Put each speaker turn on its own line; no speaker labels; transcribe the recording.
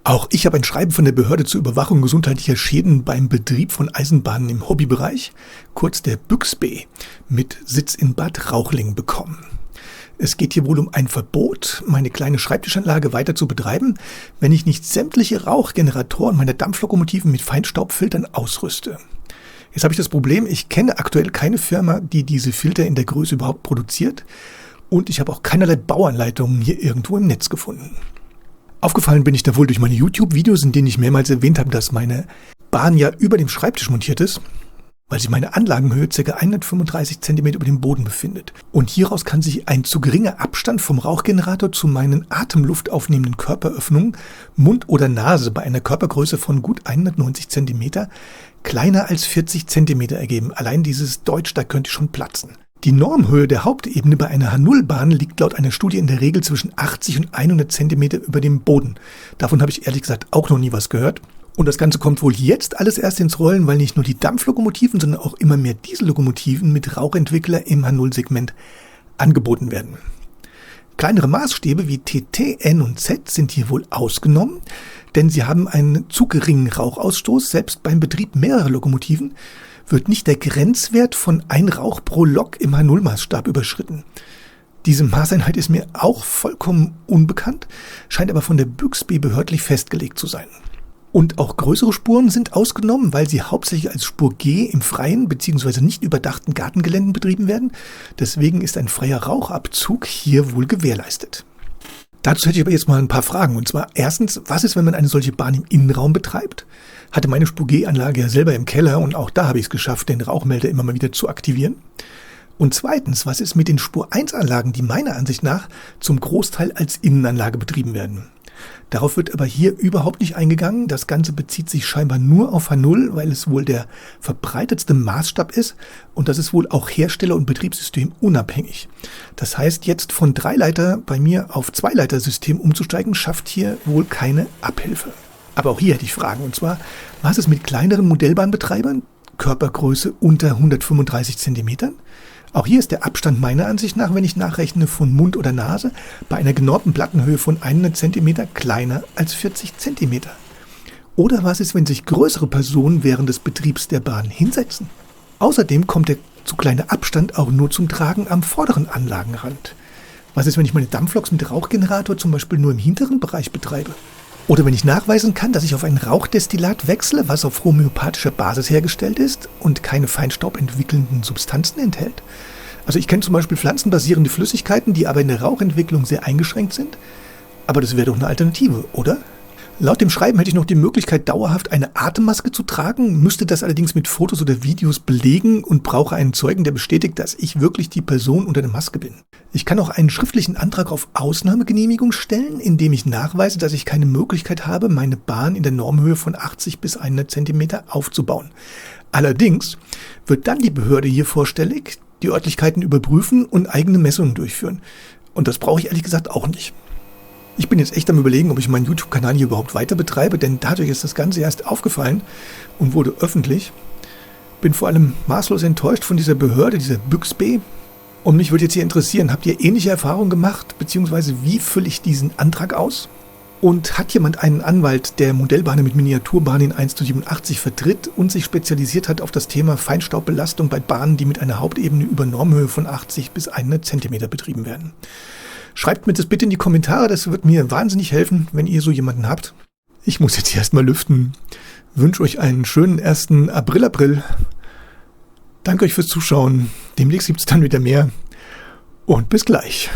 Auch ich habe ein Schreiben von der Behörde zur Überwachung gesundheitlicher Schäden beim Betrieb von Eisenbahnen im Hobbybereich, kurz der BÜXB, mit Sitz in Bad Rauchling bekommen. Es geht hier wohl um ein Verbot, meine kleine Schreibtischanlage weiter zu betreiben, wenn ich nicht sämtliche Rauchgeneratoren meiner Dampflokomotiven mit Feinstaubfiltern ausrüste. Jetzt habe ich das Problem, ich kenne aktuell keine Firma, die diese Filter in der Größe überhaupt produziert, und ich habe auch keinerlei Bauanleitungen hier irgendwo im Netz gefunden. Aufgefallen bin ich da wohl durch meine YouTube-Videos, in denen ich mehrmals erwähnt habe, dass meine Bahn ja über dem Schreibtisch montiert ist, weil sich meine Anlagenhöhe ca. 135 cm über dem Boden befindet. Und hieraus kann sich ein zu geringer Abstand vom Rauchgenerator zu meinen Atemluft aufnehmenden Körperöffnungen, Mund oder Nase bei einer Körpergröße von gut 190 cm kleiner als 40 cm ergeben. Allein dieses Deutsch, da könnte ich schon platzen. Die Normhöhe der Hauptebene bei einer H0-Bahn liegt laut einer Studie in der Regel zwischen 80 und 100 cm über dem Boden. Davon habe ich ehrlich gesagt auch noch nie was gehört. Und das Ganze kommt wohl jetzt alles erst ins Rollen, weil nicht nur die Dampflokomotiven, sondern auch immer mehr Diesellokomotiven mit Rauchentwickler im H0-Segment angeboten werden. Kleinere Maßstäbe wie TT, N und Z sind hier wohl ausgenommen, denn sie haben einen zu geringen Rauchausstoß. Selbst beim Betrieb mehrerer Lokomotiven wird nicht der Grenzwert von 1 Rauch pro Lok im H0-Maßstab überschritten. Diese Maßeinheit ist mir auch vollkommen unbekannt, scheint aber von der BÜXB behördlich festgelegt zu sein. Und auch größere Spuren sind ausgenommen, weil sie hauptsächlich als Spur G im freien bzw. nicht überdachten Gartengeländen betrieben werden. Deswegen ist ein freier Rauchabzug hier wohl gewährleistet. Dazu hätte ich aber jetzt mal ein paar Fragen. Und zwar erstens, was ist, wenn man eine solche Bahn im Innenraum betreibt? Hatte meine Spur G-Anlage ja selber im Keller und auch da habe ich es geschafft, den Rauchmelder immer mal wieder zu aktivieren. Und zweitens, was ist mit den Spur 1-Anlagen, die meiner Ansicht nach zum Großteil als Innenanlage betrieben werden? Darauf wird aber hier überhaupt nicht eingegangen. Das Ganze bezieht sich scheinbar nur auf H0, weil es wohl der verbreitetste Maßstab ist und das ist wohl auch Hersteller- und Betriebssystem unabhängig. Das heißt, jetzt von 3-Leiter bei mir auf 2-Leiter-System umzusteigen, schafft hier wohl keine Abhilfe. Aber auch hier hätte ich Fragen, und zwar, was ist mit kleineren Modellbahnbetreibern, Körpergröße unter 135 cm? Auch hier ist der Abstand meiner Ansicht nach, wenn ich nachrechne, von Mund oder Nase bei einer genormten Plattenhöhe von 100 cm kleiner als 40 cm. Oder was ist, wenn sich größere Personen während des Betriebs der Bahn hinsetzen? Außerdem kommt der zu kleine Abstand auch nur zum Tragen am vorderen Anlagenrand. Was ist, wenn ich meine Dampfloks mit Rauchgenerator zum Beispiel nur im hinteren Bereich betreibe? Oder wenn ich nachweisen kann, dass ich auf ein Rauchdestillat wechsle, was auf homöopathischer Basis hergestellt ist und keine feinstaubentwickelnden Substanzen enthält. Also ich kenne zum Beispiel pflanzenbasierende Flüssigkeiten, die aber in der Rauchentwicklung sehr eingeschränkt sind. Aber das wäre doch eine Alternative, oder? Laut dem Schreiben hätte ich noch die Möglichkeit, dauerhaft eine Atemmaske zu tragen, müsste das allerdings mit Fotos oder Videos belegen und brauche einen Zeugen, der bestätigt, dass ich wirklich die Person unter der Maske bin. Ich kann auch einen schriftlichen Antrag auf Ausnahmegenehmigung stellen, indem ich nachweise, dass ich keine Möglichkeit habe, meine Bahn in der Normhöhe von 80 bis 100 cm aufzubauen. Allerdings wird dann die Behörde hier vorstellig, die Örtlichkeiten überprüfen und eigene Messungen durchführen. Und das brauche ich ehrlich gesagt auch nicht. Ich bin jetzt echt am Überlegen, ob ich meinen YouTube-Kanal hier überhaupt weiter betreibe, denn dadurch ist das Ganze erst aufgefallen und wurde öffentlich. Bin vor allem maßlos enttäuscht von dieser Behörde, dieser BÜXB. Und mich würde jetzt hier interessieren, habt ihr ähnliche Erfahrungen gemacht, beziehungsweise wie fülle ich diesen Antrag aus? Und hat jemand einen Anwalt, der Modellbahnen mit Miniaturbahnen in 1:87 vertritt und sich spezialisiert hat auf das Thema Feinstaubbelastung bei Bahnen, die mit einer Hauptebene über Normhöhe von 80 bis 100 cm betrieben werden? Schreibt mir das bitte in die Kommentare, das wird mir wahnsinnig helfen, wenn ihr so jemanden habt. Ich muss jetzt erstmal lüften. Wünsche euch einen schönen 1. April. Danke euch fürs Zuschauen. Demnächst gibt es dann wieder mehr. Und bis gleich.